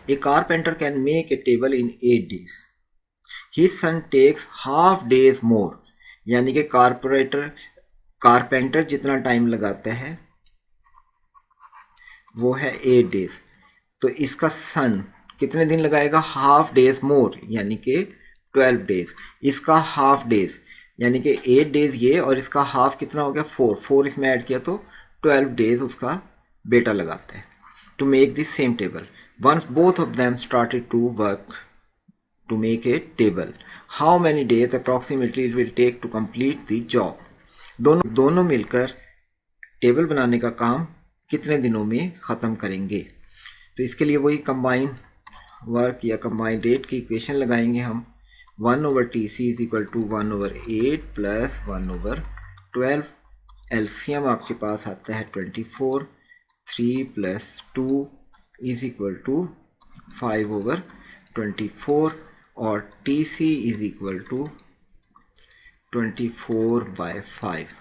A carpenter can make a table in 8 days. His son takes half days more. यानी कि carpenter जितना time लगाता है वो है 8 days. तो इसका सन कितने दिन लगाएगा? हाफ डेज मोर, यानी कि 12 days. इसका हाफ डेज यानी कि 8 days ये, और इसका हाफ कितना हो गया? 4 इसमें ऐड किया तो 12 days उसका बेटा लगाता है to make this same table. Once both of them started to work to make a table. How many days approximately it will take to complete the job? दोनों मिलकर टेबल बनाने का काम कितने दिनों में ख़त्म करेंगे? तो इसके लिए वही कंबाइन वर्क या कंबाइन रेट की इक्वेशन लगाएंगे हम. 1/TC is equal to 1/8 plus 1/12. LCM आपके पास आता है 24. 3 + 2 इज इक्वल टू 5/24 और TC इज इक्वल टू 24/5.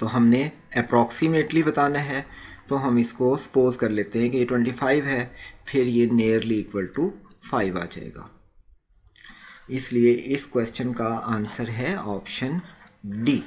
तो हमने अप्रॉक्सीमेटली बताना है, तो हम इसको सपोज कर लेते हैं कि ये 25 है, फिर ये नियरली इक्वल टू 5 आ जाएगा. इसलिए इस क्वेश्चन का आंसर है ऑप्शन डी.